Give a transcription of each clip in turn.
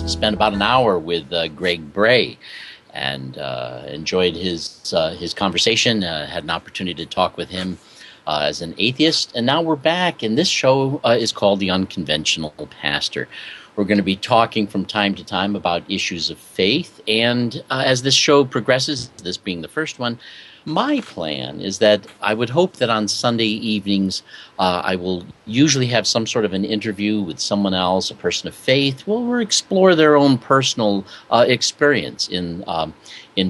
Spent about an hour with Greg Bray and enjoyed his conversation. Had an opportunity to talk with him as an atheist, and now we're back. And this show is called The Unconventional Pastor. We're going to be talking from time to time about issues of faith, and as this show progresses, this being the first one, my plan is that I would hope that on Sunday evenings I will usually have some sort of an interview with someone else, a person of faith, we'll explore their own personal experience in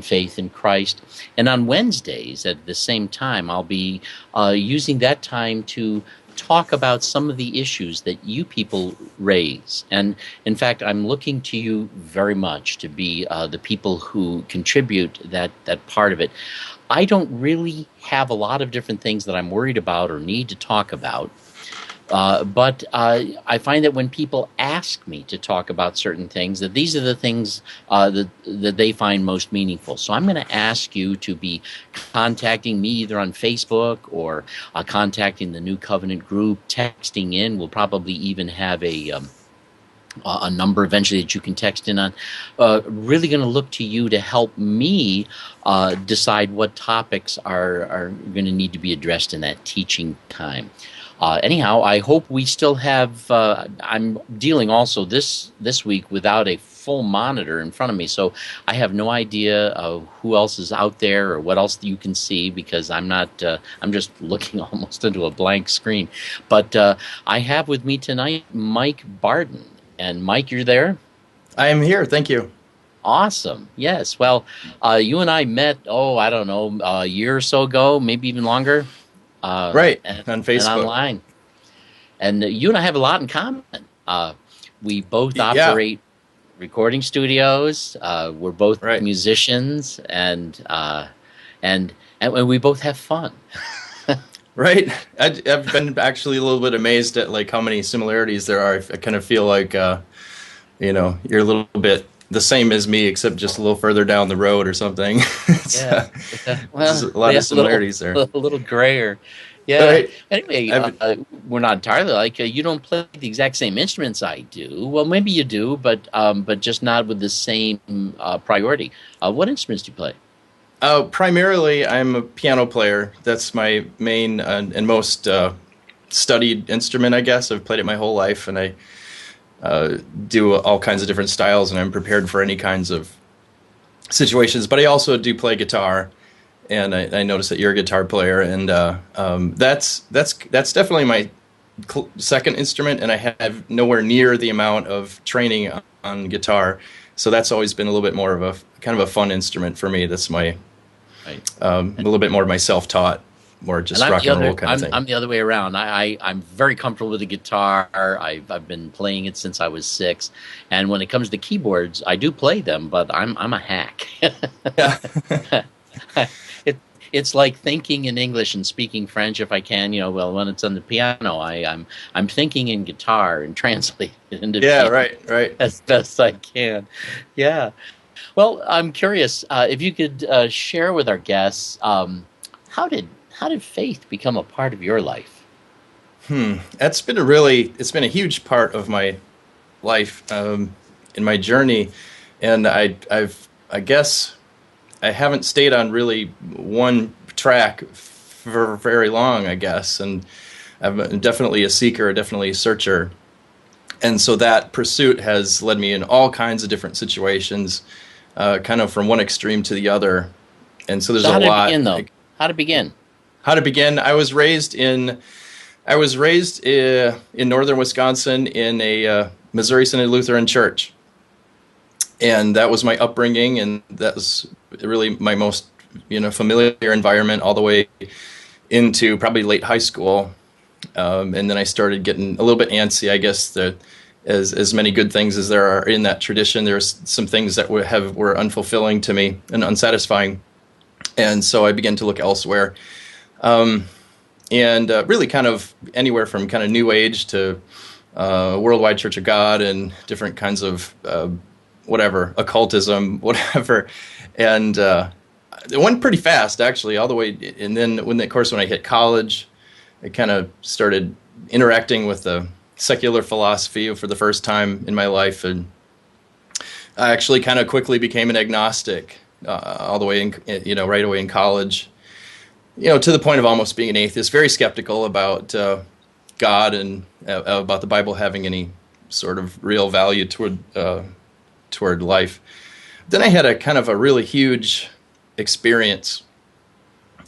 faith in Christ. And on Wednesdays at the same time, I'll be using that time to talk about some of the issues that you people raise. And in fact, I'm looking to you very much to be the people who contribute that part of it. I don't really have a lot of different things that I'm worried about or need to talk about, but I find that when people ask me to talk about certain things, that these are the things that they find most meaningful. So I'm going to ask you to be contacting me either on Facebook or contacting the New Covenant group, texting in. We'll probably even have a number eventually that you can text in on. Really going to look to you to help me decide what topics are going to need to be addressed in that teaching time. Anyhow, I hope we still have, I'm dealing also this week without a full monitor in front of me, so I have no idea of who else is out there or what else you can see, because I'm not, I'm just looking almost into a blank screen. But I have with me tonight Mike Barden. And Mike, you're there? I am here. Thank you. Awesome. Yes. Well, you and I met, I don't know, a year or so ago, maybe even longer. Right. On Facebook. And online. And you and I have a lot in common. We both operate recording studios. We're both musicians, and we both have fun. Right. I've been actually a little bit amazed at like how many similarities there are. I kind of feel like, you're a little bit the same as me, except just a little further down the road or something. Well, there's a lot of similarities there. A little grayer. Yeah. Right. Anyway, we're not entirely like you don't play the exact same instruments I do. Well, maybe you do, but just not with the same priority. What instruments do you play? Primarily, I'm a piano player. That's my main and most studied instrument, I guess. I've played it my whole life, and I do all kinds of different styles, and I'm prepared for any kinds of situations. But I also do play guitar, and I noticed that you're a guitar player, and that's definitely my second instrument, and I have nowhere near the amount of training on guitar. So that's always been a little bit more of a kind of a fun instrument for me. That's my a little bit more of my self-taught, more just rock and roll kind of thing. I'm the other way around. I'm very comfortable with the guitar. I've been playing it since I was 6, and when it comes to keyboards, I do play them, but I'm a hack. It's like thinking in English and speaking French if I can. Well, when it's on the piano, I'm thinking in guitar and translate it into piano right as best I can. Yeah. Well, I'm curious if you could share with our guests how did faith become a part of your life? It's been a huge part of my life in my journey, and I guess I haven't stayed on really one track for very long, I guess, and I'm definitely a seeker, definitely a searcher, and so that pursuit has led me in all kinds of different situations, kind of from one extreme to the other, and so there's a lot. How to begin? How to begin? I was raised in northern Wisconsin in a Missouri Synod Lutheran church. And that was my upbringing, and that was really my most familiar environment all the way into probably late high school. And then I started getting a little bit antsy, I guess, as many good things as there are in that tradition. There's some things that were unfulfilling to me and unsatisfying. And so I began to look elsewhere. And really kind of anywhere from kind of New Age to Worldwide Church of God and different kinds of occultism, whatever. And it went pretty fast, actually, all the way. And then when I hit college, I kind of started interacting with the secular philosophy for the first time in my life. And I actually kind of quickly became an agnostic all the way right away in college. To the point of almost being an atheist, very skeptical about God and about the Bible having any sort of real value toward life. Then I had a kind of a really huge experience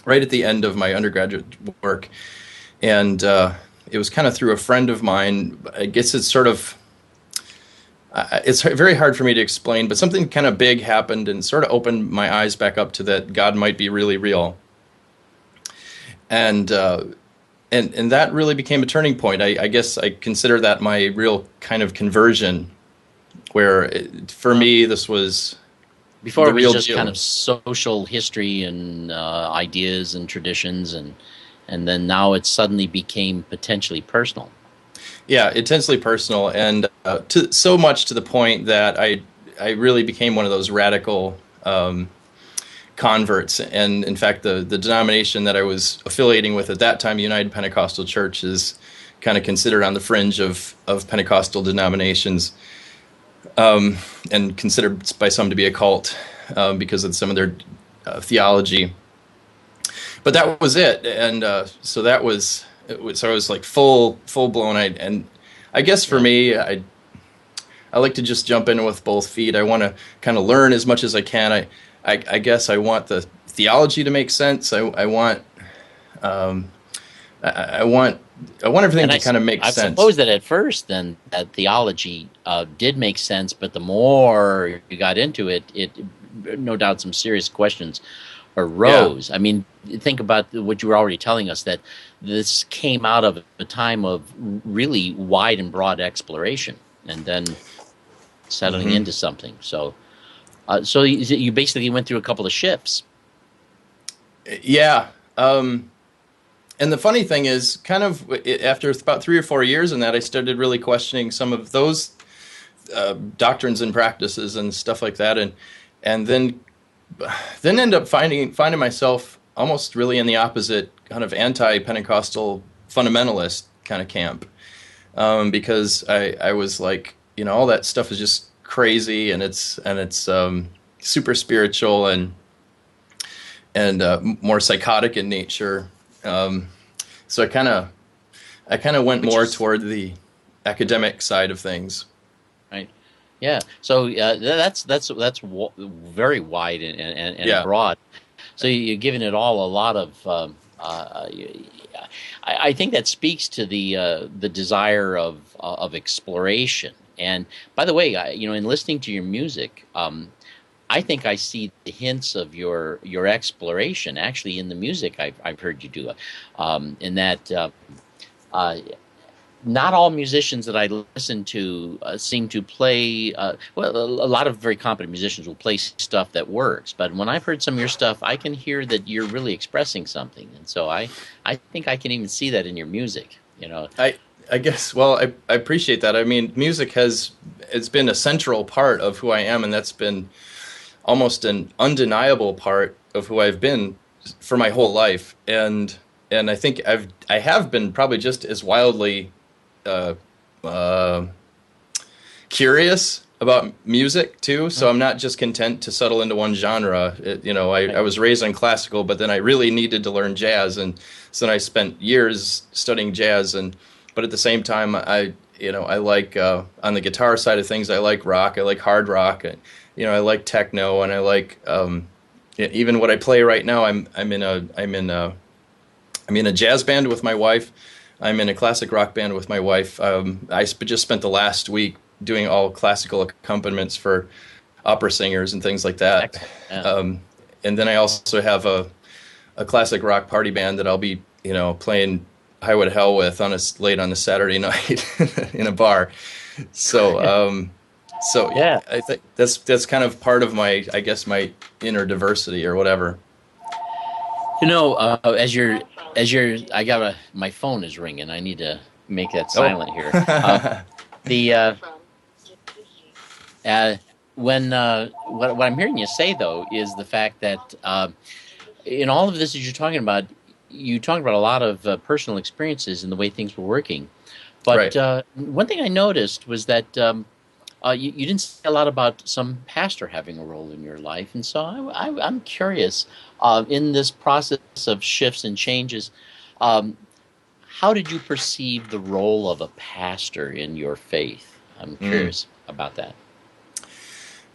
right at the end of my undergraduate work, and it was kind of through a friend of mine. I guess it's very hard for me to explain, but something kind of big happened and sort of opened my eyes back up to that God might be really real. And that really became a turning point. I guess I consider that my real kind of conversion, where for me this was before the it was real just deal. Kind of social history and ideas and traditions, and then now it suddenly became potentially personal. Yeah, intensely personal, and so much to the point that I really became one of those radical converts. And in fact, the denomination that I was affiliating with at that time, United Pentecostal Church, is kind of considered on the fringe of Pentecostal denominations, and considered by some to be a cult because of some of their theology. But that was it, and so I was like full blown. And I guess for me, I like to just jump in with both feet. I want to kind of learn as much as I can. I guess I want the theology to make sense. I want everything to kind of make sense. I suppose that at first, then, that theology did make sense, but the more you got into it, no doubt some serious questions arose. Yeah. I mean, think about what you were already telling us, that this came out of a time of really wide and broad exploration, and then settling into something. So you basically went through a couple of shifts. Yeah. And the funny thing is, kind of after about 3 or 4 years in that, I started really questioning some of those doctrines and practices and stuff like that, and then end up finding myself almost really in the opposite kind of anti-Pentecostal fundamentalist kind of camp, because I was like, all that stuff is just crazy, and it's super spiritual and more psychotic in nature. So I kind of went more toward the academic side of things. Right. Yeah. So that's very wide and broad. So you're giving it all a lot of. I think that speaks to the desire of exploration. And by the way, in listening to your music, I think I see the hints of your exploration actually in the music I've heard you do. In that, not all musicians that I listen to seem to play. A lot of very competent musicians will play stuff that works, but when I've heard some of your stuff, I can hear that you're really expressing something, and so I think I can even see that in your music. I guess. Well, I appreciate that. I mean, music it's been a central part of who I am, and that's been almost an undeniable part of who I've been for my whole life. And I think I have been probably just as wildly curious about music too. So I'm not just content to settle into one genre. I was raised on classical, but then I really needed to learn jazz, and so then I spent years studying jazz. But at the same time, I like on the guitar side of things, I like rock, I like hard rock, and I like techno, and I like even what I play right now. I'm in a jazz band with my wife. I'm in a classic rock band with my wife. I just spent the last week doing all classical accompaniments for opera singers and things like that. Yeah. And then I also have a classic rock party band that I'll be playing Highway to Hell with late on a Saturday night in a bar. So, yeah, Yeah. I think that's kind of part of I guess, my inner diversity or whatever. I got my phone is ringing. I need to make that Oh, silent here. The uh, when what I'm hearing you say though is the fact that in all of this that you talking about a lot of personal experiences and the way things were working. But right. one thing I noticed was that you didn't say a lot about some pastor having a role in your life, and so I'm curious in this process of shifts and changes. Um, how did you perceive the role of a pastor in your faith? I'm Mm. curious about that.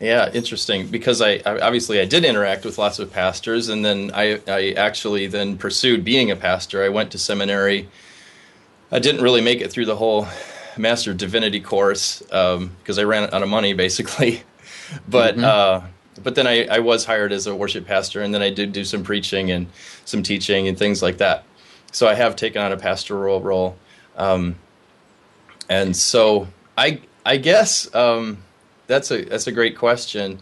Yeah, interesting. Because I obviously I did interact with lots of pastors, and then I actually then pursued being a pastor. I went to seminary. I didn't really make it through the whole Master of Divinity course because I ran out of money, basically. But Hmm. uh, but then I was hired as a worship pastor, and then I did do some preaching and some teaching and things like that. So I have taken on a pastoral role, um, and so I guess that's a great question.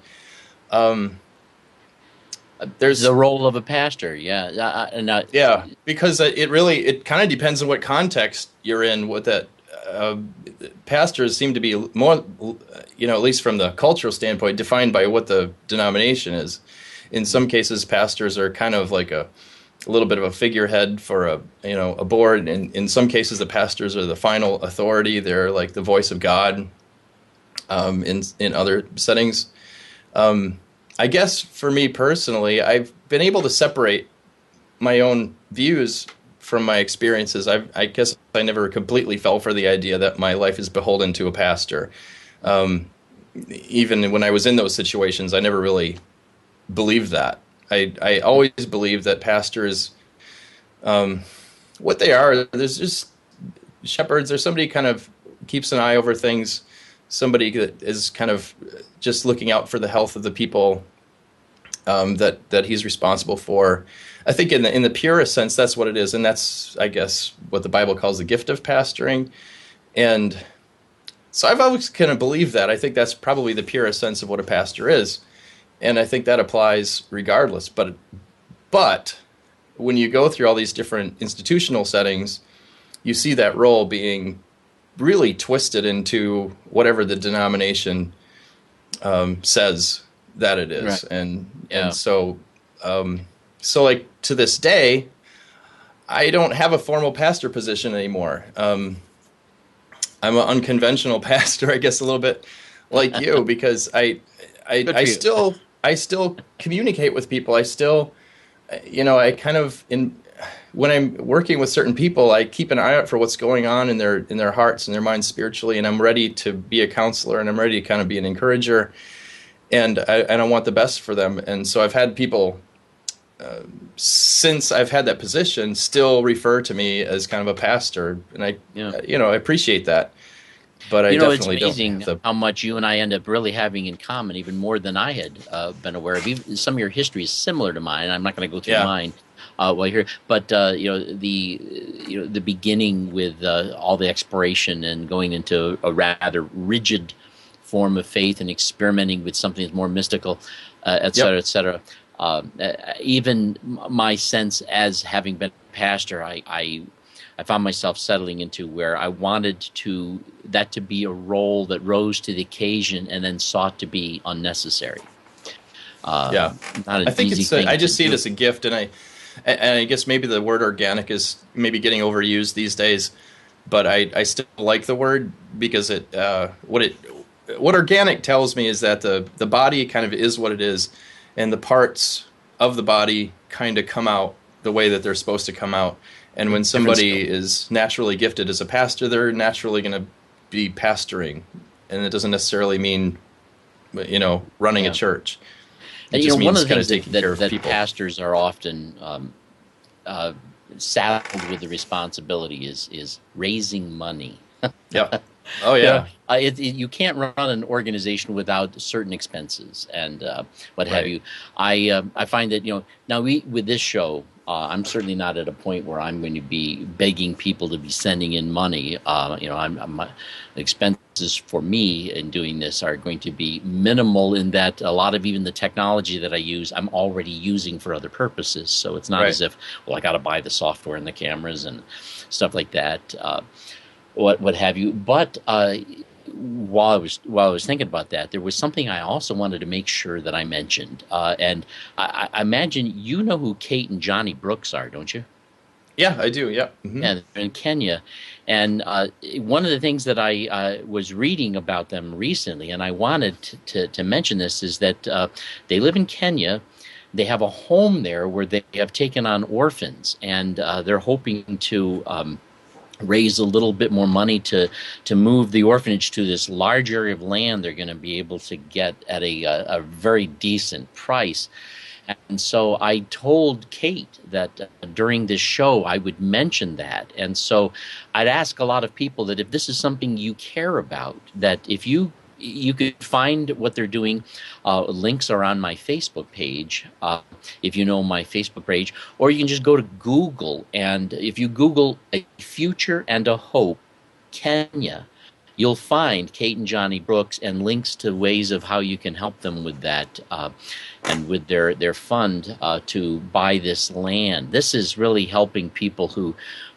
Um, The there's role of a pastor, yeah, and Yeah, because it kind of depends on what context you're in. What that uh, pastors seem to be more, at least from the cultural standpoint, defined by what the denomination is. In some cases, pastors are kind of like a little bit of a figurehead for a board. And in some cases, the pastors are the final authority. They're like the voice of God. In other settings, I guess for me personally, I've been able to separate my own views from my experiences. I guess I never completely fell for the idea that my life is beholden to a pastor. Um, Even when I was in those situations, I never really believed that. I always believed that pastors, what they are, there's just shepherds. There's somebody who kind of keeps an eye over things, somebody that is kind of just looking out for the health of the people that he's responsible for. I think in the purest sense, that's what it is, and that's, I guess, what the Bible calls the gift of pastoring. And so I've always kind of believed that. I think that's probably the purest sense of what a pastor is, and I think that applies regardless. But when you go through all these different institutional settings, you see that role being really twisted into whatever the denomination says that it right, is, and yeah. so like to this day, I don't have a formal pastor position anymore. I'm an unconventional pastor, I guess, a little bit like you, because Good I for you. still communicate with people. I still, I kind of when I'm working with certain people, I keep an eye out for what's going on in their hearts and their minds spiritually, and I'm ready to be a counselor, and I'm ready to kind of be an encourager, and I want the best for them. And so I've had people since I've had that position still refer to me as kind of a pastor, and Yeah. I appreciate that, but I It's definitely don't have amazing the how much you and I end up really having in common, even more than I had been aware of. Even some of your history is similar to mine. I'm not going to go through yeah. mine while you're here, but the beginning with all the exploration and going into a rather rigid form of faith and experimenting with something that's more mystical, et Yep. cetera, et cetera. Even my sense as having been a pastor, I found myself settling into where I wanted that to be a role that rose to the occasion and then sought to be unnecessary. Yeah. Not I an think easy thing I to just see it do. as a gift, and I guess maybe the word organic is maybe getting overused these days, but I still like the word because what organic tells me is that the body kind of is what it is, and the parts of the body kind of come out the way that they're supposed to come out. And when Different skill. somebody is naturally gifted as a pastor, they're naturally going to be pastoring, and it doesn't necessarily mean running a Yeah. church. It And just one of means the kind things of taking care of that people. pastors are often uh, saddled with the responsibility is raising money. Yeah. Oh you know, yeah. you can't run an organization without certain expenses and what have Right. you. I find that now we with this show. I'm certainly not at a point where I'm going to be begging people to be sending in money. The expenses for me in doing this are going to be minimal in that a lot of even the technology that I use, I'm already using for other purposes. So it's not Right. as if, well, I got to buy the software and the cameras and stuff like that. What have you. But while I was thinking about that, there was something I also wanted to make sure that I mentioned. And I imagine you know who Kate and Johnny Brooks are, don't you? Yeah, I do. Yeah. Yeah, they're in Kenya. And one of the things that I was reading about them recently, and I wanted to mention this, is that they live in Kenya. They have a home there where they have taken on orphans, and they're hoping to raise a little bit more money to move the orphanage to this large area of land they're going to be able to get at a very decent price. And so I told Kate that during this show I would mention that. And so I'd ask a lot of people that if this is something you care about, that if you could find what they're doing. Links are on my Facebook page, if you know my Facebook page, or you can just go to Google. And if you Google a future and a hope, Kenya, you'll find Kate and Johnny Brooks and links to ways of how you can help them with that and with their fund to buy this land. This is really helping people who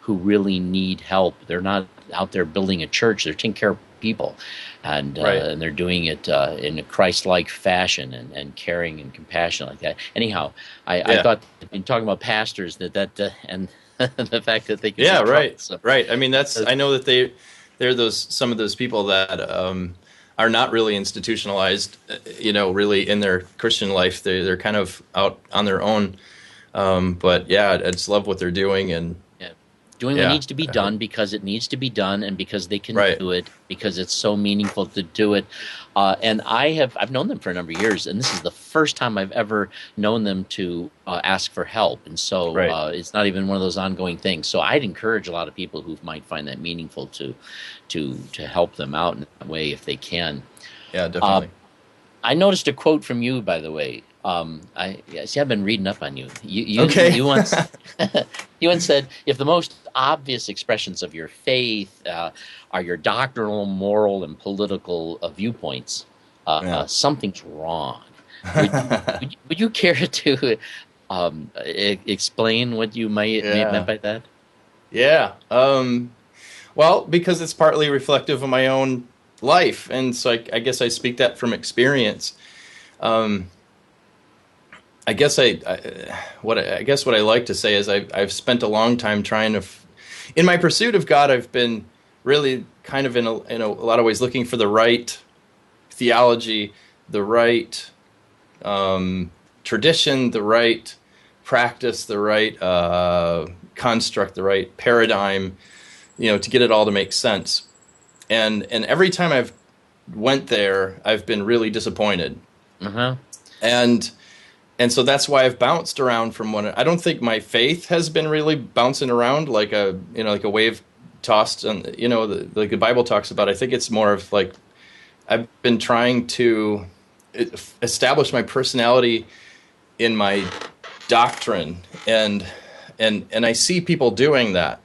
really need help. They're not out there building a church. They're taking care of people, and Right. and they're doing it in a Christ-like fashion and caring and compassion like that. Anyhow, I Yeah. thought in talking about pastors that and the fact that they can Yeah. be Right. troublesome. Right. I mean, I know that they're some of those people that are not really institutionalized, really in their Christian life. They're kind of out on their own. But yeah, I just love what they're doing, and Yeah. Doing what yeah, needs to be I hope. done because it needs to be done and because they can Right. do it because it's so meaningful to do it. And I've known them for a number of years, and this is the first time I've ever known them to ask for help. And so Right. it's not even one of those ongoing things. So I'd encourage a lot of people who might find that meaningful to help them out in that way if they can. Yeah, Uh, definitely. I noticed a quote from you, by the way. Yeah, see, I've been reading up on you. Okay. You once you once said, if the most obvious expressions of your faith are your doctrinal, moral, and political viewpoints, Yeah. something's wrong. Would you care to explain what you may have meant Yeah. by that? Yeah. Well, because it's partly reflective of my own life, and so I guess I speak that from experience. Um, I guess what I like to say is I've spent a long time trying to, in my pursuit of God, I've been really kind of in a lot of ways looking for the right theology, the right tradition, the right practice, the right construct, the right paradigm, to get it all to make sense. And every time I've went there, I've been really disappointed. Uh-huh. And and so that's why I've bounced around from one. I don't think my faith has been really bouncing around like a wave tossed, and like the Bible talks about. I think it's more of like I've been trying to establish my personality in my doctrine, and I see people doing that.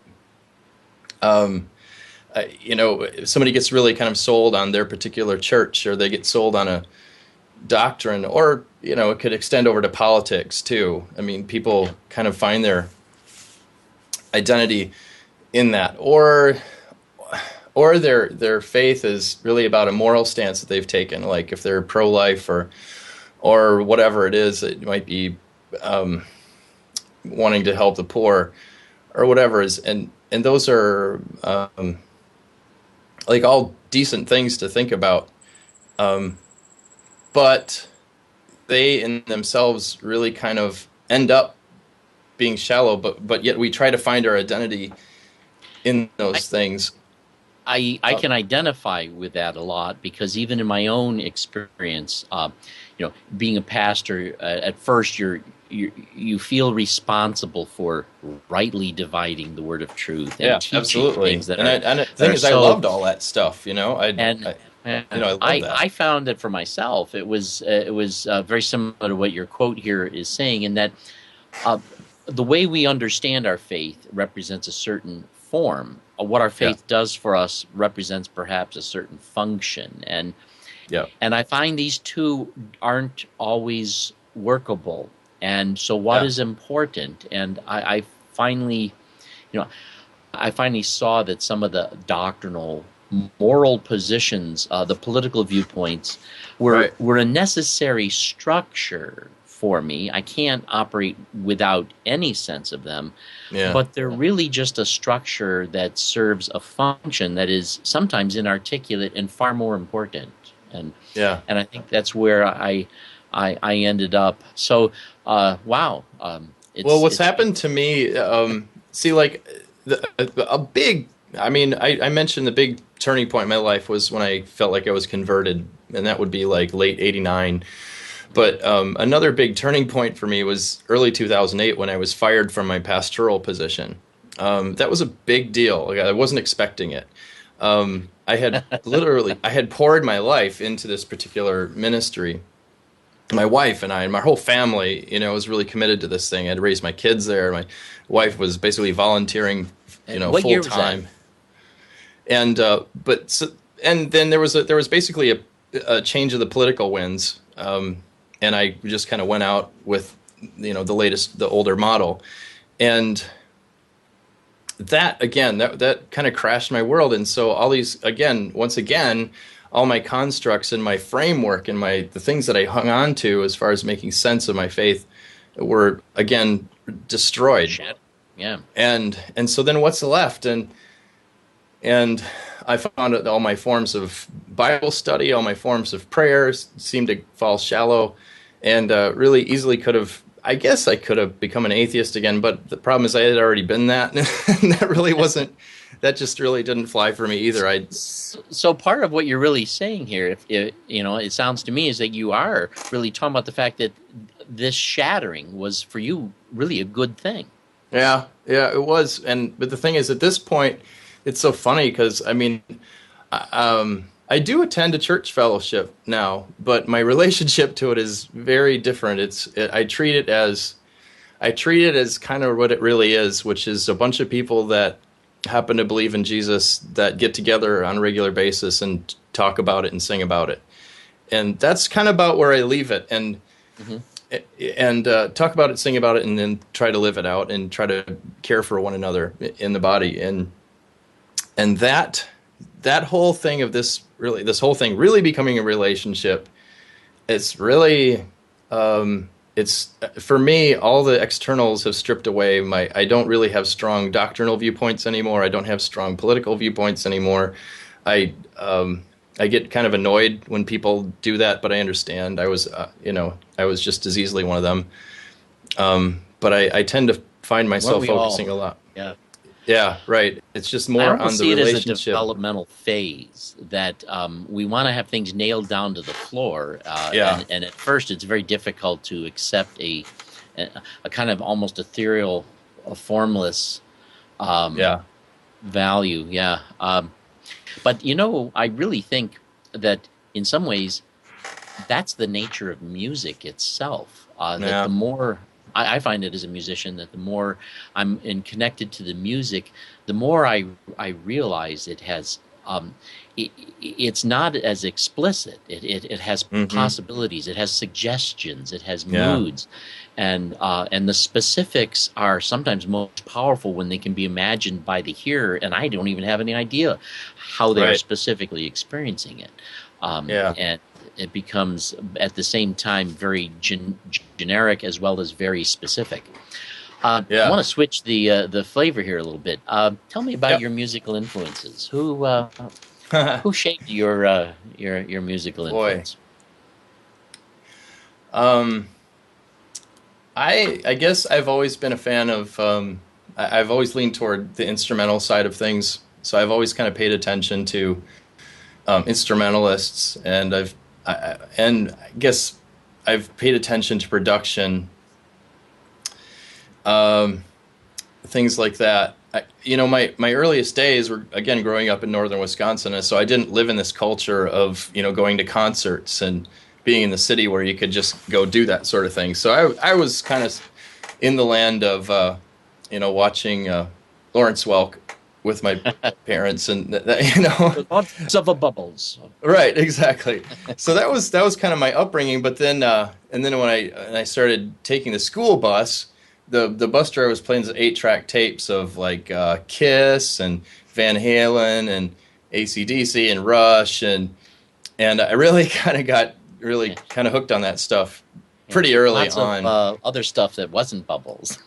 If somebody gets really kind of sold on their particular church, or they get sold on a doctrine, or it could extend over to politics too. I mean, people kind of find their identity in that, or their faith is really about a moral stance that they've taken, like if they're pro-life or whatever it is. It might be wanting to help the poor or whatever is, and those are like all decent things to think about, but they in themselves really kind of end up being shallow, but yet we try to find our identity in those things. I can identify with that a lot because even in my own experience, being a pastor, at first you feel responsible for rightly dividing the word of truth and Yeah, teaching absolutely. things that And the that thing are is, I so. loved all that stuff. And I love that. I found that for myself, it was very similar to what your quote here is saying, in that the way we understand our faith represents a certain form. What our faith does for us represents perhaps a certain function, Yeah. and I find these two aren't always workable. And so, what Yeah. is important? And I finally, you know, I finally saw that some of the doctrinal, moral positions, the political viewpoints, Right. were a necessary structure for me. I can't operate without any sense of them, Yeah. but they're really just a structure that serves a function that is sometimes inarticulate and far more important. And Yeah. and I think that's where I ended up. So, wow, Well, what's it's happened to me, see, like a big, I mean, I mentioned the big turning point in my life was when I felt like I was converted, and that would be like late '89. But another big turning point for me was early 2008 when I was fired from my pastoral position. That was a big deal. Like, I wasn't expecting it. I had poured my life into this particular ministry. My wife and I and my whole family, was really committed to this thing. I had raised my kids there. My wife was basically volunteering, what full year was that? time. And and then there was basically a change of the political winds, and I just kind of went out with the older model, and that again that kind of crashed my world. And so all these once again all my constructs and my framework and the things that I hung on to as far as making sense of my faith were again destroyed. Shit. Yeah. And so then what's left? And I found that all my forms of Bible study, all my forms of prayers seemed to fall shallow, and really easily I guess I could have become an atheist again. But the problem is I had already been that, and that just really didn't fly for me either. So part of what you're really saying here, it sounds to me, is that you are really talking about the fact that this shattering was for you really a good thing. Yeah, it was. But the thing is, at this point, it's so funny because I do attend a church fellowship now, but my relationship to it is very different. I treat it as kind of what it really is, which is a bunch of people that happen to believe in Jesus that get together on a regular basis and talk about it and sing about it. And that's kind of about where I leave it. And talk about it, sing about it, and then try to live it out and try to care for one another in the body. And that whole thing of this whole thing really becoming a relationship, it's really, it's for me, all the externals have stripped away. I don't really have strong doctrinal viewpoints anymore. I don't have strong political viewpoints anymore. I get kind of annoyed when people do that, but I understand. I was just as easily one of them. But I tend to find myself focusing a lot. Yeah. Yeah, right. It's just more on the see it relationship. as a developmental phase that we want to have things nailed down to the floor. And at first, it's very difficult to accept a kind of almost ethereal, formless value. Yeah. But I really think that in some ways, that's the nature of music itself. That the more I find it as a musician, that the more I'm connected to the music, the more I realize it has. It's not as explicit. It has possibilities. It has suggestions. It has moods, and the specifics are sometimes most powerful when they can be imagined by the hearer, and I don't even have any idea how they are specifically experiencing it. And it becomes at the same time very generic as well as very specific. I want to switch the flavor here a little bit. Tell me about your musical influences. Who shaped your musical influence? I guess I've always been a fan of. I've always leaned toward the instrumental side of things, so I've always kind of paid attention to instrumentalists, and I guess I've paid attention to production, things like that. My earliest days were, again, growing up in northern Wisconsin, and so I didn't live in this culture of going to concerts and being in the city where you could just go do that sort of thing. So I was kind of in the land of watching Lawrence Welk with my parents, and Lots of bubbles. right, exactly. So that was kind of my upbringing. But then and then when I started taking the school bus, the bus driver was playing these 8-track tapes of like Kiss and Van Halen and AC/DC and Rush, and I really got really kind of hooked on that stuff Yeah. pretty early Lots of on. other stuff that wasn't bubbles.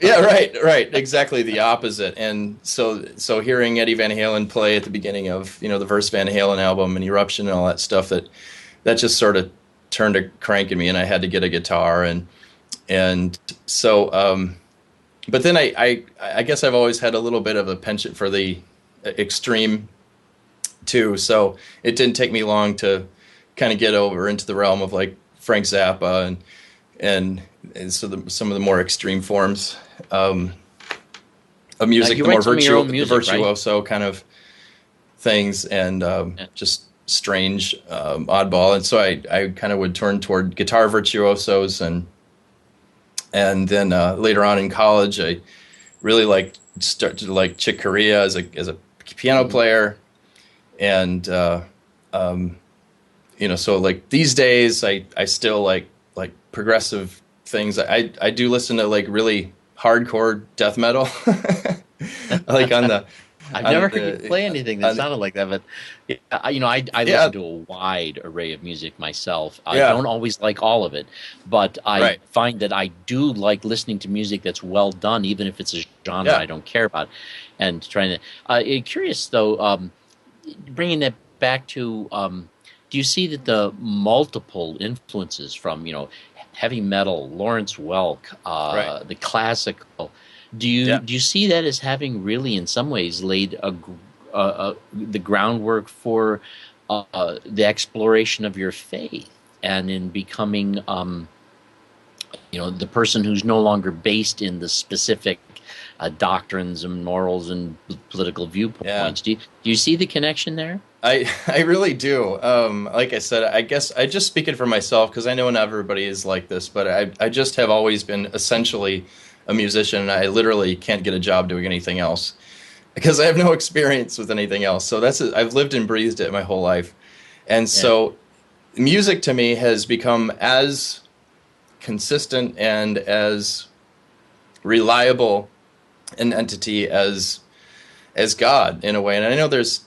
Yeah, right, exactly the opposite. And so hearing Eddie Van Halen play at the beginning of the first Van Halen album and Eruption and all that stuff, that just sort of turned a crank in me, and I had to get a guitar, and so but then I guess I've always had a little bit of a penchant for the extreme too. So it didn't take me long to kind of get over into the realm of like Frank Zappa and so some of the more extreme forms of music, You the more write some of your own the music, right? virtuoso kind of things, and Yeah. just strange, oddball. And so I kind of would turn toward guitar virtuosos, and then later on in college, I really started to like Chick Corea as a piano player, and so like these days I still like progressive things. I do listen to like really hardcore death metal, like on the I've on never the heard you play anything that on the- sounded like that, but I yeah, listen to a wide array of music myself. I yeah, don't always like all of it, but I right, find that I do like listening to music that's well done, even if it's a genre yeah, I don't care about. And trying to, curious though, bringing that back to, do you see that the multiple influences from heavy metal, Lawrence Welk, right, the classical? Do you yeah, do you see that as having really, in some ways, laid the groundwork for the exploration of your faith, and in becoming, the person who's no longer based in the specific doctrines and morals and political yeah. viewpoints? Do you see the connection there? I really do. Like I said, I guess I just speaking for myself because I know not everybody is like this, but I just have always been essentially a musician, and I literally can't get a job doing anything else because I have no experience with anything else. So I've lived and breathed it my whole life, and Yeah. so music to me has become as consistent and as reliable an entity as God in a way. And I know there's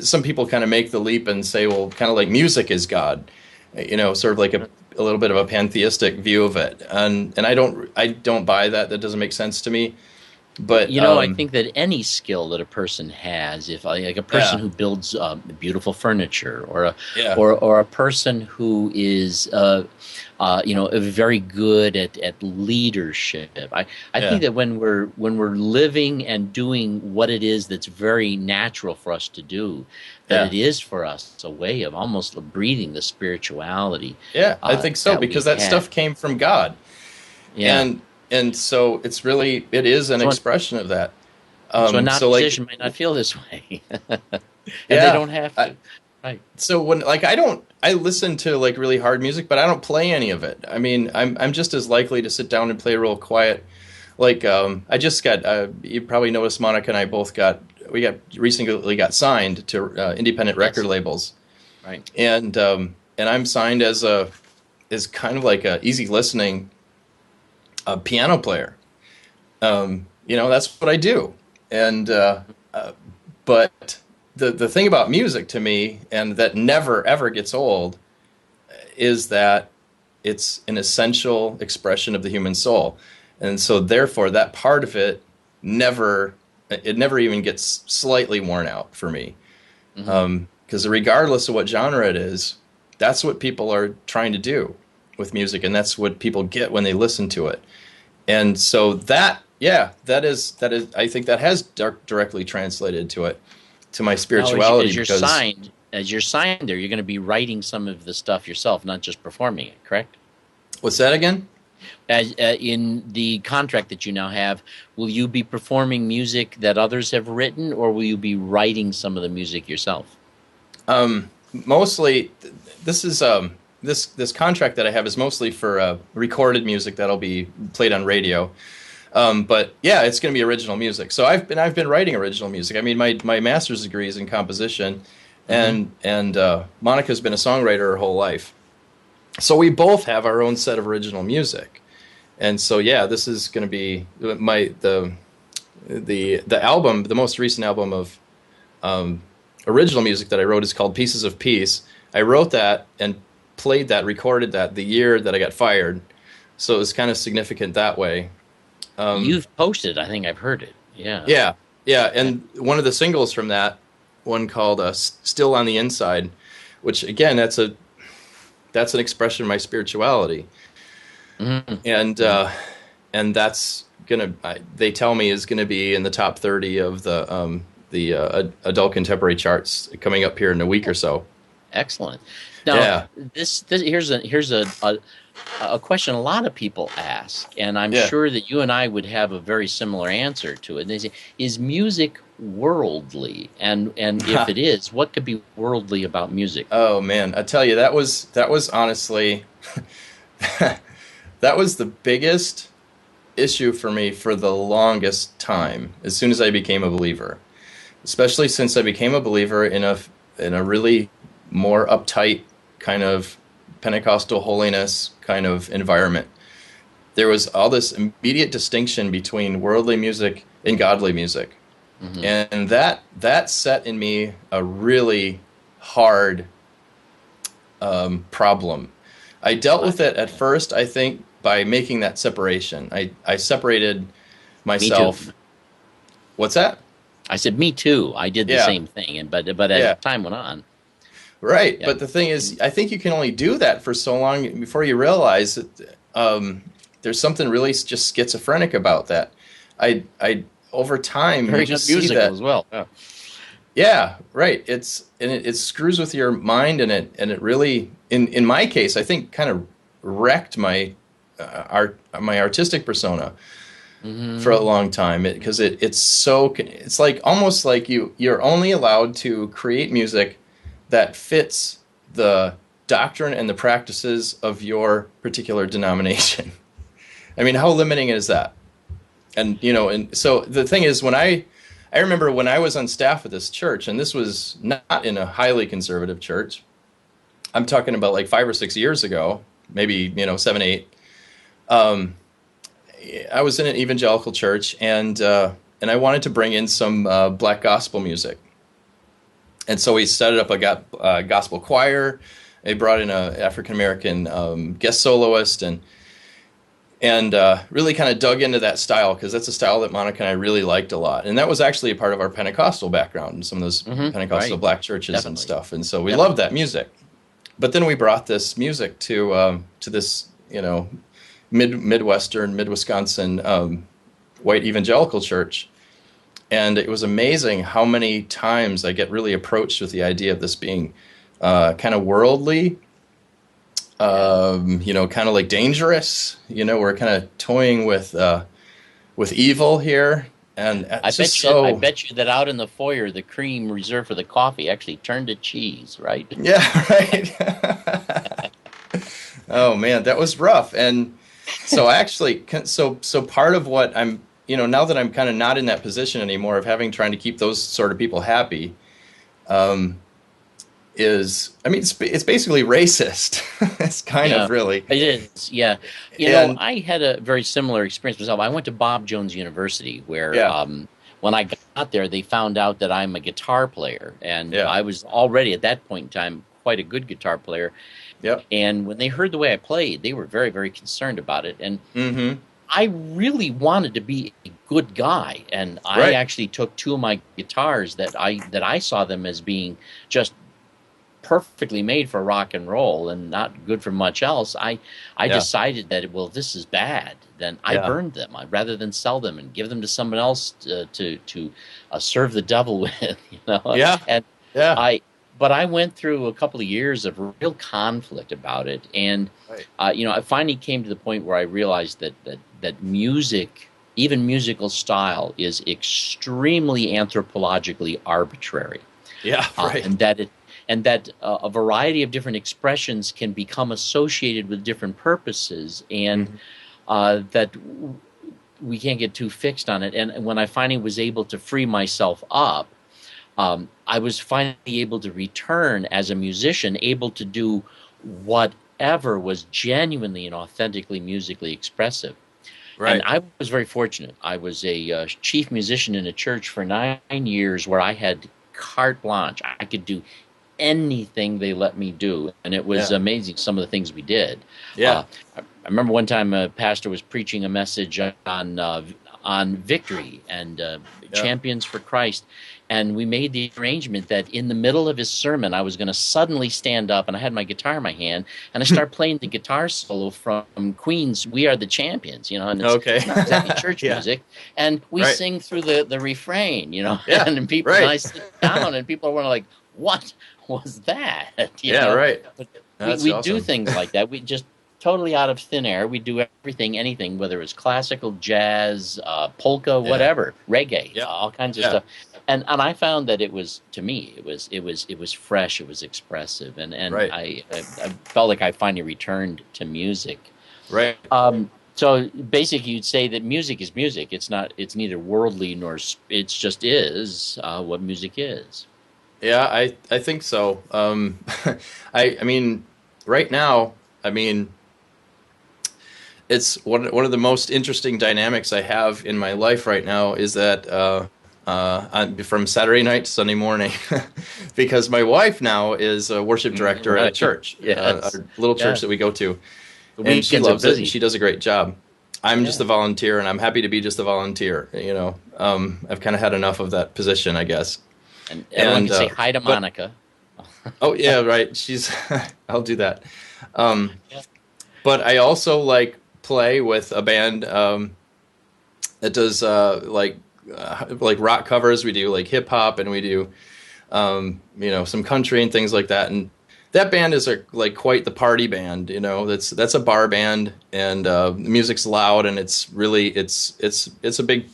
some people kind of make the leap and say, well, kind of like music is God, sort of like a little bit of a pantheistic view of it. And I don't buy that. That doesn't make sense to me. But I think that any skill that a person has, if like a person yeah, who builds beautiful furniture, or yeah, a person who is very good at leadership, I think yeah, that when we're living and doing what it is that's very natural for us to do, that yeah, it is for us a way of almost breathing the spirituality yeah. I think so that we because that have. stuff came from God, Yeah. and so it is an So expression of that. so a So like non-musician might not feel this way, and they yeah. don't have to. Right. So when like I listen to like really hard music, but I don't play any of it. I mean, I'm just as likely to sit down and play real quiet. Like I just got you probably noticed Monica and I both we recently got signed to independent record Yes. labels, Right. and I'm signed as kind of like a easy listening piano player. That's what I do, and but the thing about music to me, and that never ever gets old, is that it's an essential expression of the human soul, and so therefore that part of it never even gets slightly worn out for me, Hmm. because regardless of what genre it is, that's what people are trying to do with music, and that's what people get when they listen to it. And so that is I think that has directly translated to my Now, spirituality because as you're signed there, you're going to be writing some of the stuff yourself, not just performing it. Correct? what's that again? As in the contract that you now have, will you be performing music that others have written, or will you be writing some of the music yourself? Mostly this is this contract that I have is mostly for recorded music that'll be played on radio. But yeah, it's going to be original music. So I've been writing original music. I mean, my master's degree is in composition, and Monica's been a songwriter her whole life. So we both have our own set of original music, and so yeah, this is going to be the album. The most recent album of original music that I wrote is called Pieces of Peace. I wrote that and played that, recorded that the year that I got fired, so it was kind of significant that way. You've posted, I think I've heard it. Yeah. Yeah. And one of the singles from that one called Still on the Inside, which again, that's an expression of my spirituality. And that's they tell me is gonna be in the top 30 of the adult contemporary charts coming up here in a week or so. Excellent. Now, this here's a question a lot of people ask, and I'm sure that you and I would have a very similar answer to it. They say, is music worldly? And if it is, what could be worldly about music? Oh man, I tell you, that was honestly that was the biggest issue for me for the longest time. As soon as I became a believer, especially since I became a believer in a really more uptight kind of Pentecostal holiness kind of environment, there was all this immediate distinction between worldly music and godly music. And that set in me a really hard problem. I dealt with it at first, I think, by making that separation. I separated myself. Me too. What's that? I said, me too. I did the same thing, but as time went on. Right, but the thing is, I think you can only do that for so long before you realize that there's something really just schizophrenic about that. I over time very you just good see musical that as well. Yeah, right. It screws with your mind, and it really, in my case, I think, kind of wrecked my artistic persona for a long time, because it's like almost like you're only allowed to create music that fits the doctrine and the practices of your particular denomination. I mean, how limiting is that? And so the thing is, when I remember when I was on staff at this church, and this was not in a highly conservative church. I'm talking about like 5 or 6 years ago, maybe 7, 8. I was in an evangelical church, and I wanted to bring in some black gospel music. And so we set up a gospel choir. They brought in an African-American guest soloist, and really kind of dug into that style, because that's a style that Monica and I really liked a lot. And that was actually a part of our Pentecostal background in some of those Pentecostal black churches and stuff. And so we loved that music. But then we brought this music to this, Midwestern, Mid-Wisconsin white evangelical church. And it was amazing how many times I get really approached with the idea of this being kind of worldly, kind of like dangerous. We're kind of toying with evil here. And I bet you that out in the foyer, the cream reserved for the coffee actually turned to cheese, right? Yeah, right. Oh man, that was rough. And so actually, so part of what I'm, now that I'm kind of not in that position anymore of trying to keep those sort of people happy, it's basically racist. It's kind of really. It is, yeah. I had a very similar experience myself. I went to Bob Jones University, where when I got there, they found out that I'm a guitar player, and I was already at that point in time quite a good guitar player. Yep. And when they heard the way I played, they were very, very concerned about it. And I really wanted to be a good guy, and I actually took two of my guitars that I saw them as being just perfectly made for rock and roll and not good for much else. I decided that, well, this is bad. Then I burned them rather than sell them and give them to someone else to serve the devil with. But I went through a couple of years of real conflict about it, and I finally came to the point where I realized that music, even musical style, is extremely anthropologically arbitrary. Yeah, right. And and that a variety of different expressions can become associated with different purposes, and that we can't get too fixed on it. And when I finally was able to free myself up, I was finally able to return as a musician, able to do whatever was genuinely and authentically musically expressive. And Right. I was very fortunate. I was a chief musician in a church for 9 years where I had carte blanche. I could do anything they let me do, and it was Yeah. amazing some of the things we did. Yeah. I remember one time a pastor was preaching a message on victory and Yeah. champions for Christ, and we made the arrangement that in the middle of his sermon, I was going to suddenly stand up, and I had my guitar in my hand, and I start playing the guitar solo from Queen's "We Are the Champions," and Okay. it's not exactly church Yeah. music, and we Right. sing through the refrain, Yeah. and people, Right. and I sit down, and people were like, "What was that?" Yeah. Right. But That's we awesome. do things like that. We just totally out of thin air. We do everything, anything, whether it's classical, jazz, polka, Yeah. whatever, reggae, Yeah. all kinds of Yeah. stuff. And I found that it was, to me, it was fresh, it was expressive, and Right. I felt like I finally returned to music. Right. So basically, you'd say that music is music. It's neither worldly nor it just is what music is. Yeah, I think so. I mean, right now, I mean, it's one of the most interesting dynamics I have in my life right now is that from Saturday night to Sunday morning, because my wife now is a worship director at a Right. church, Yes. a little church Yeah. that we go to, The and she weekends are loves it. busy. And she does a great job. I'm just Yeah. a volunteer, and I'm happy to be just a volunteer. I've kind of had enough of that position, I guess. And everyone can say hi to but- Monica. Oh yeah, right. She's. I'll do that. Yeah. But I also play with a band that does like rock covers. We do hip hop, and we do some country and things like that. And that band is quite the party band. That's a bar band, and the music's loud, and it's really it's a big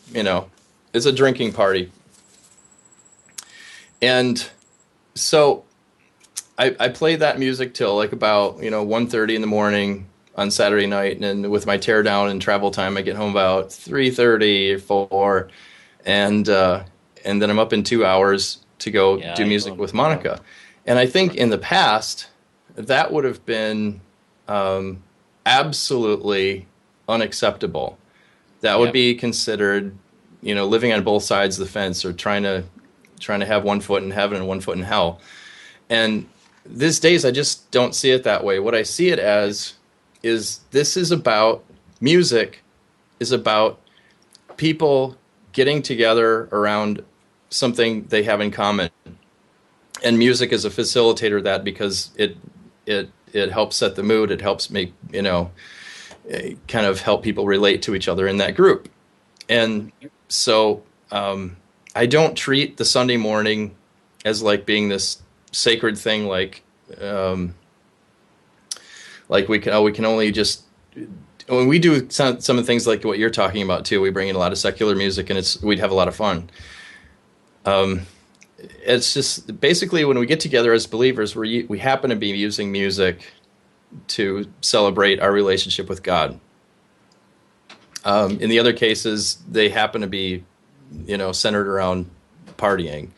it's a drinking party. And so I play that music till about 1:30 in the morning on Saturday night, and then with my tear down and travel time, I get home about 3:30 or 4, and then I'm up in 2 hours to go do music with Monica. And I think in the past that would have been absolutely unacceptable. That would be considered living on both sides of the fence, or trying to have one foot in heaven and one foot in hell. And these days, I just don't see it that way. What I see it as is music is about people getting together around something they have in common. And music is a facilitator of that, because it helps set the mood. It helps make, kind of help people relate to each other in that group. And so I don't treat the Sunday morning as being this sacred thing, we can only just, when we do some of the things like what you're talking about too, we bring in a lot of secular music, and we'd have a lot of fun. It's just basically when we get together as believers, we happen to be using music to celebrate our relationship with God. In the other cases, they happen to be, centered around partying.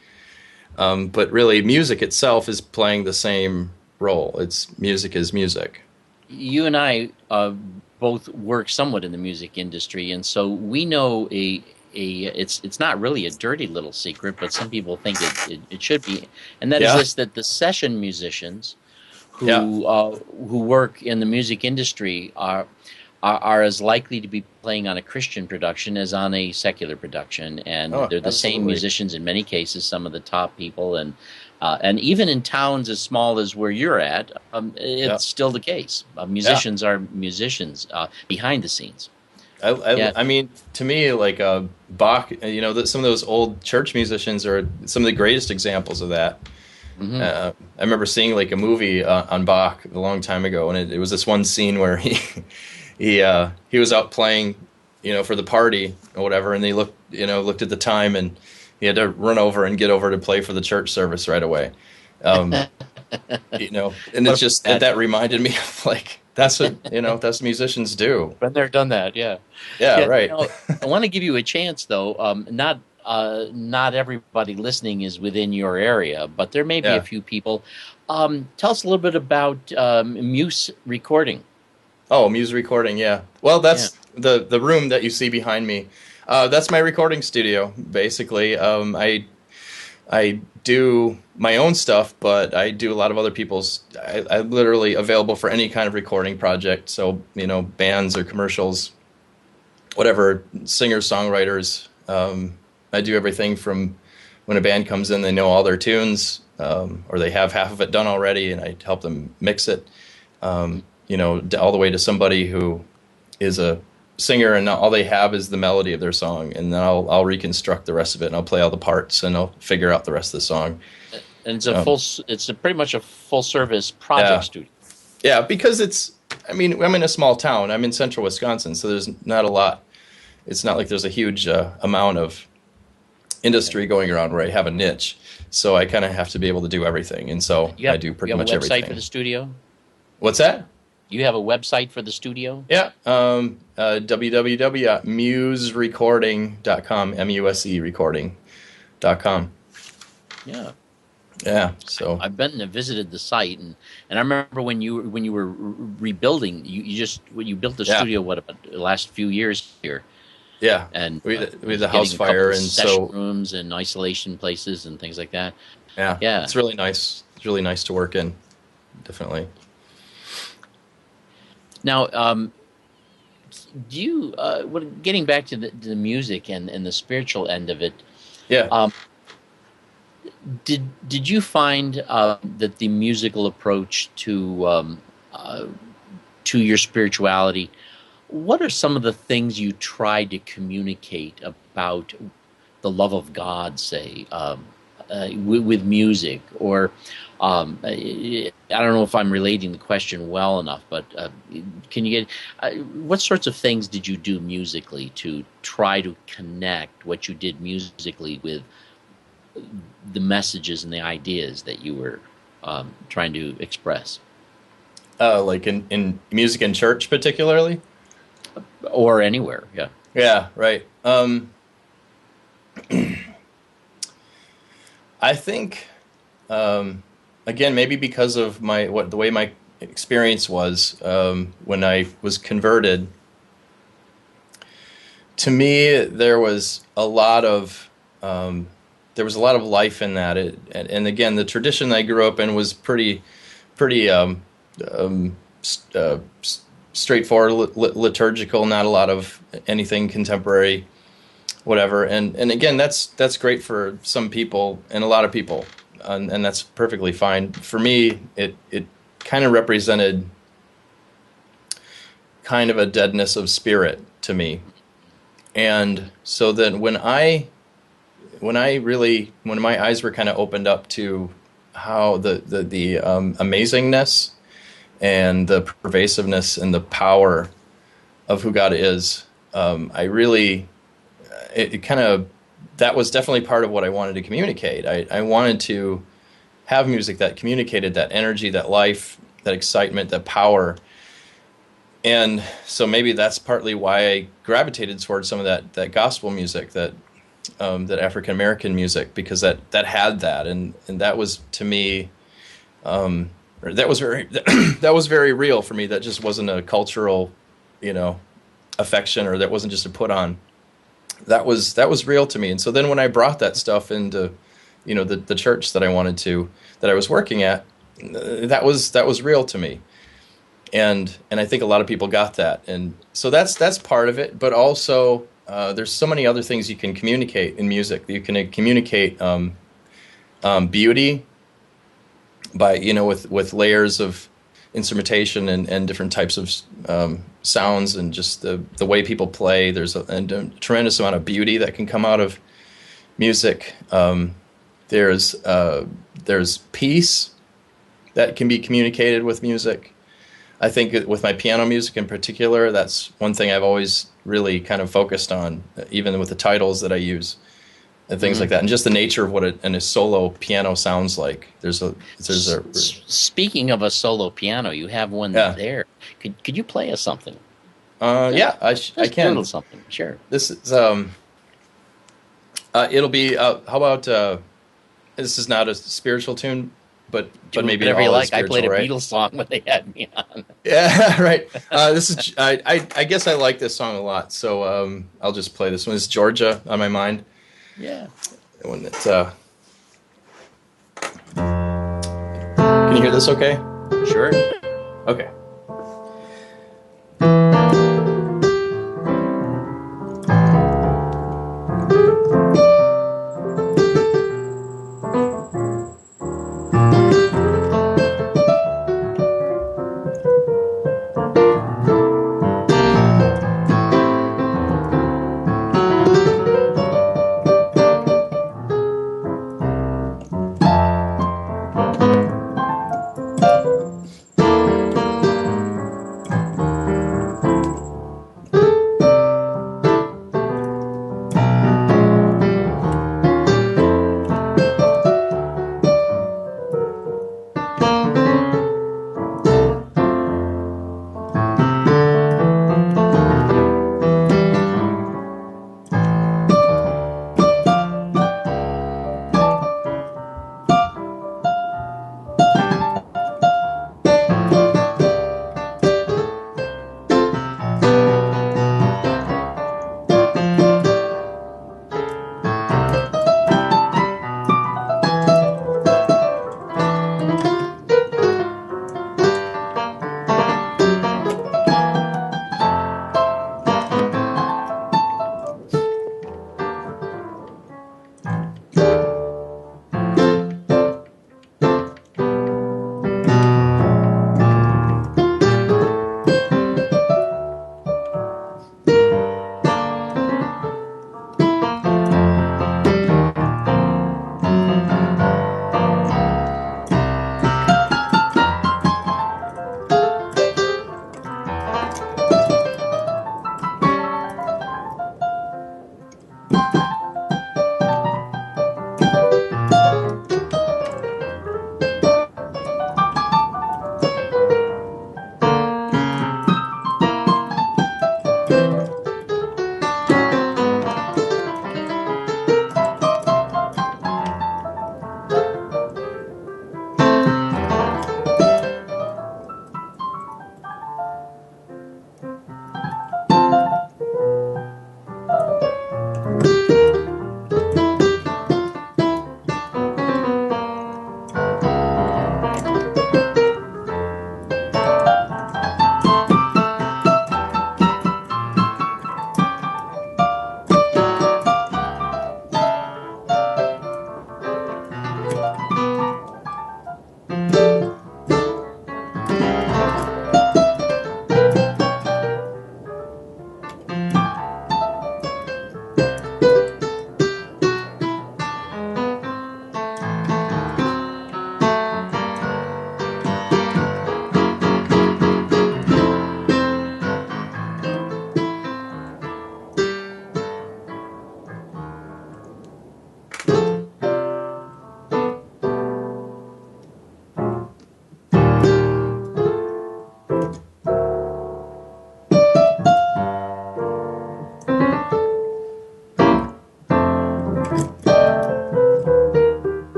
But really, music itself is playing the same role. Music is music. You and I both work somewhat in the music industry, and so we know it's not really a dirty little secret, but some people think it should be, and that is this: that the session musicians who work in the music industry are as likely to be playing on a Christian production as on a secular production, and they're the same musicians in many cases, some of the top people, and even in towns as small as where you're at, it's still the case. Musicians are musicians behind the scenes. I mean, to me, Bach, some of those old church musicians are some of the greatest examples of that. Mm-hmm. I remember seeing a movie on Bach a long time ago, and it was this one scene where he was out playing, for the party or whatever, and they looked at the time, and he had to run over and get over to play for the church service right away. You know, and What it's just about that reminded me of like that's what musicians do. been there, done that. Yeah, Yeah, yeah. right. I want to give you a chance, though. Not everybody listening is within your area, but there may be a Yeah. few people. Tell us a little bit about Muse recording. Oh, music recording. Yeah. Well, Yeah, that's the room that you see behind me. That's my recording studio, basically. I do my own stuff, but I do a lot of other people's. I'm literally available for any kind of recording project. So, bands or commercials, whatever, singers, songwriters. I do everything from when a band comes in, they know all their tunes, or they have half of it done already, and I help them mix it. All the way to somebody who is a singer and all they have is the melody of their song, and then I'll reconstruct the rest of it, and I'll play all the parts, and I'll figure out the rest of the song. and Um, it's pretty much a full service project yeah, studio. yeah, because I mean, I'm in a small town. I'm in central Wisconsin, so there's not a lot. It's not like there's a huge amount of Okay. industry going around where I have a niche. So I kind of have to be able to do everything, and so I do You pretty have a much website for everything. the studio. What's that? You have a website for the studio. Yeah, www.muserecording.com, M-U-S-E recording.com. Yeah. Yeah, so I've been and visited the site, and I remember when you were rebuilding, you built the yeah, studio what about the last few years here, yeah. and We had was the house getting a couple fire, of and session so rooms and isolation places and things like that. yeah, Yeah. it's really nice. It's really nice to work in, definitely. Now, do you getting back to the music and the spiritual end of it? Yeah. Um, did you find that the musical approach uh, to your spirituality? What are some of the things you try to communicate about the love of God, say, with music? Or I don't know if I'm relating the question well enough, but can you get what sorts of things did you do musically to try to connect what you did musically with the messages and the ideas that you were trying to express, Like in music and church particularly? or anywhere? Yeah. Yeah, right. I think again, maybe because of the way my experience was when I was converted, to me there was a lot of life in that. And again, the tradition I grew up in was pretty um, straightforward, liturgical, not a lot of anything contemporary, whatever. And again, that's great for some people and a lot of people, and that's perfectly fine. For me, it kind of represented kind of a deadness of spirit to me. And so then when my eyes were kind of opened up to how the amazingness and the pervasiveness and the power of who God is, I really it kind of that was definitely part of what I wanted to communicate. I wanted to have music that communicated that energy, that life, that excitement, that power. And so maybe that's partly why I gravitated towards some of that gospel music, that African American music, because that had that, and that was to me, that was very that was very real for me. That just wasn't a cultural, you know, affection, or that wasn't just a put on. That was real to me. And so then when I brought that stuff into, the church that I was working at, that was real to me. And I think a lot of people got that, and so that's part of it. But also, there's so many other things you can communicate in music. You can communicate beauty by with layers of instrumentation and different types of sounds, and just the way people play. There's a tremendous amount of beauty that can come out of music. There's peace that can be communicated with music. I think with my piano music in particular, that's one thing I've always really kind of focused on, even with the titles that I use. and things like that, and just the nature of what a solo piano sounds like. There's a Speaking of a solo piano, you have one yeah. there. Could you play us something? Yeah, I Just a can. little something, sure. This is it'll be how about this is not a spiritual tune, but Do maybe it whatever you all is like. I spiritual, played a right? Beatles song when they had me on. Yeah, right. This is I guess I like this song a lot, so I'll just play this one. It's Georgia on my mind. Yeah, When it's can you hear this? Okay. sure. Okay.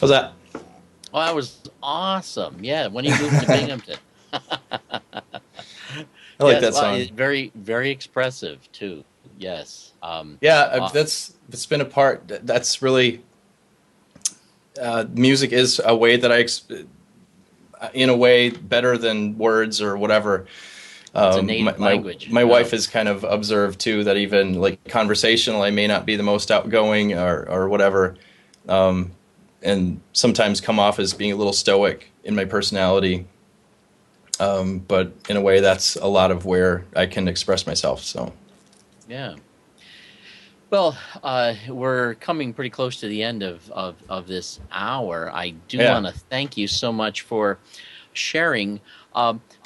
How's that? Oh, that was awesome. Yeah, when are you moving to Binghamton? I like Yes, that well, song. very, very expressive too. Yes. Yeah, Uh, it's been a part. That's really music is a way that in a way better than words or whatever. it's a My, native my language. my Yeah. wife has kind of observed too that even like conversational, I may not be the most outgoing or whatever, and sometimes come off as being a little stoic in my personality. But in a way, that's a lot of where I can express myself. So Yeah. Well, we're coming pretty close to the end of this hour. I do yeah, want to thank you so much for sharing.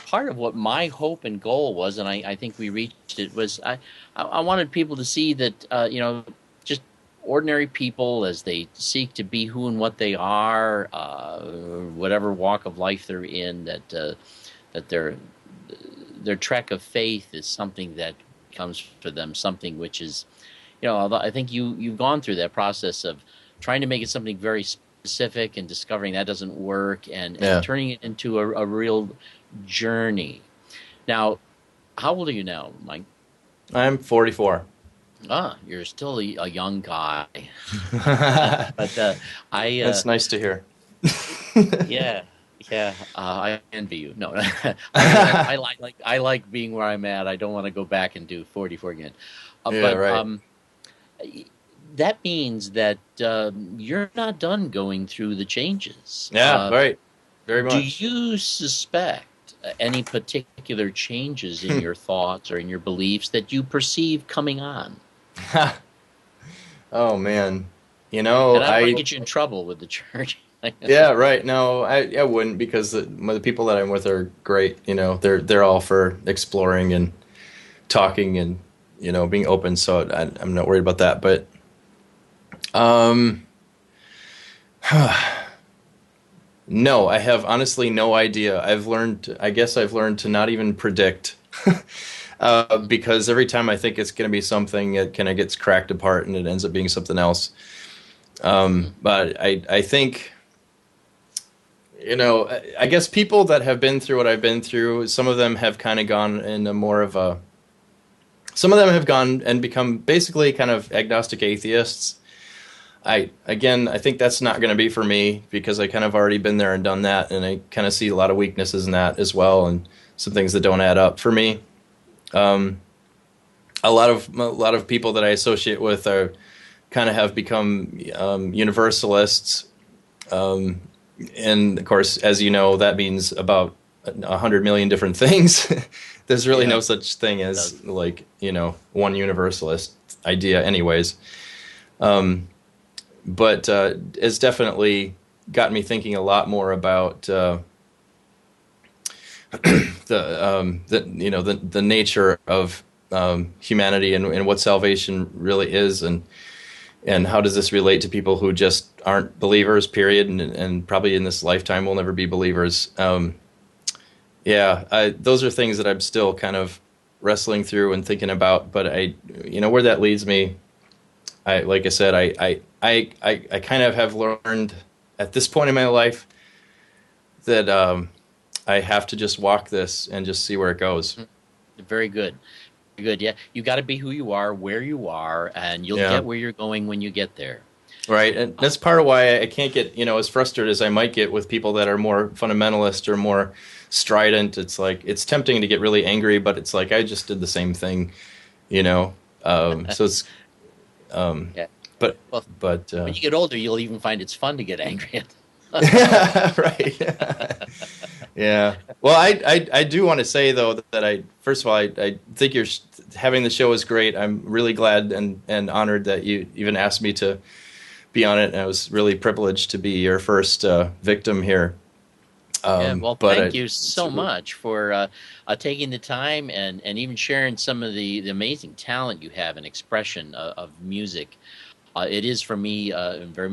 part of what my hope and goal was, and I think we reached it, was I wanted people to see that, just ordinary people as they seek to be who and what they are, whatever walk of life they're in, that their trek of faith is something that comes for them, something which is, although I think you've gone through that process of trying to make it something very specific and discovering that doesn't work, and Yeah. turning it into a real journey. Now, how old are you now, Mike? I'm 44. You're still a young guy. But I, That's nice to hear. yeah, yeah, I envy you. No, I like being where I'm at. I don't want to go back and do 44 again. Yeah, But right. that means that you're not done going through the changes. Yeah, right. Very Do much. you suspect any particular changes in your thoughts or in your beliefs that you perceive coming on? Oh man. You know, And I don't want to I get you in trouble with the church. yeah, right. No, I wouldn't because the people that I'm with are great. You know, they're all for exploring and talking and being open. So I'm not worried about that. But um, no, I have honestly no idea. I guess I've learned to not even predict. Because every time I think it's going to be something, it kind of gets cracked apart and it ends up being something else. But I think, I guess people that have been through what I've been through, some of them have kind of gone in a more of a, some of them have gone and become basically kind of agnostic atheists. I think that's not going to be for me because I kind of already been there and done that, and I kind of see a lot of weaknesses in that as well, and some things that don't add up for me. Um, a lot of people that I associate with are kind of have become universalists, um, and of course, as you know, that means about 100 million different things. There's really Yeah, no such thing it does. as like one universalist idea, anyways. Um, but it's definitely got me thinking a lot more about the nature of humanity and what salvation really is, and how does this relate to people who just aren't believers, period, and probably in this lifetime will never be believers. Those are things that I'm still kind of wrestling through and thinking about. But where that leads me, like I said, I kind of have learned at this point in my life that I have to just walk this and just see where it goes. Mhm. Very good. Very good. Yeah, you got to be who you are, where you are, and you'll Yeah. get where you're going when you get there. Right. And that's part of why I can't get, as frustrated as I might get with people that are more fundamentalist or more strident. It's like, it's tempting to get really angry, but it's like, I just did the same thing, you know? So it's, um, Yeah. but, Well, but, when you get older, you'll even find it's fun to get angry right. Yeah. Well, I do want to say though that first of all, I think having the show is great. I'm really glad and honored that you even asked me to be on it. And I was really privileged to be your first victim here. Yeah, well, But thank you it's so much for taking the time and even sharing some of the amazing talent you have in expression of music. It is for me very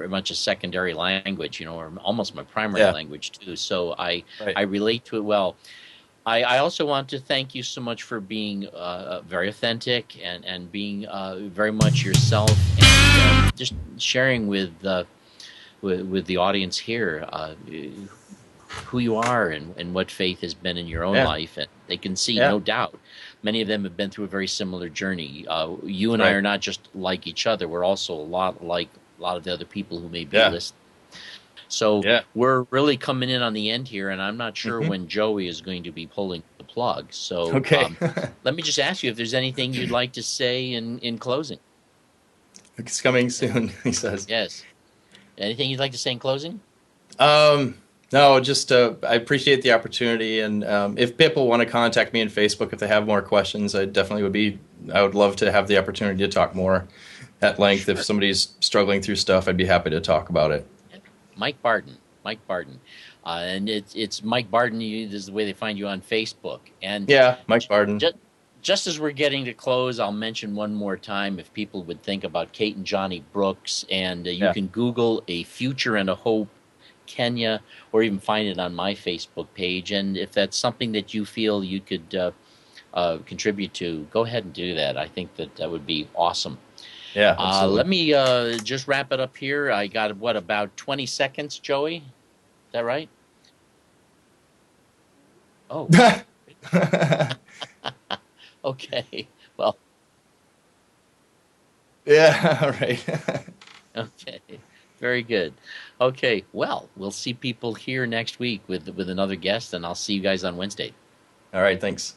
much a secondary language, or almost my primary yeah, language too. So I right. relate to it well. I also want to thank you so much for being very authentic and being very much yourself and just sharing with the audience here who you are and what faith has been in your own Yeah, life. And they can see, yeah, no doubt, many of them have been through a very similar journey. You and I right. are not just like each other; we're also a lot like a lot of the other people who may be Yeah, listening. So yeah. we're really coming in on the end here, and I'm not sure Hmm. when Joey is going to be pulling the plug. So Okay. let me just ask you if there's anything you'd like to say in closing. It's coming soon, he says. Yes, anything you'd like to say in closing? Um, no, just I appreciate the opportunity, and if people want to contact me on Facebook if they have more questions, I would love to have the opportunity to talk more at length. If Sure. somebody's struggling through stuff, I'd be happy to talk about it. Yeah. Mike Barden. Mike Barden, and it's Mike Barden. This is the way they find you on Facebook. And Yeah, Mike Barden. just as we're getting to close, I'll mention one more time if people would think about Kate and Johnny Brooks, and you Yeah. can Google A Future and a Hope Kenya, or even find it on my Facebook page. And if that's something that you feel you could contribute to, go ahead and do that. I think that that would be awesome. Yeah, absolutely. Let me just wrap it up here. I got, what, about 20 seconds, Joey? Is that right? Oh, okay. Well, Yeah, all right. okay. Very good. Okay. Well, we'll see people here next week with another guest, and I'll see you guys on Wednesday. All right, thanks.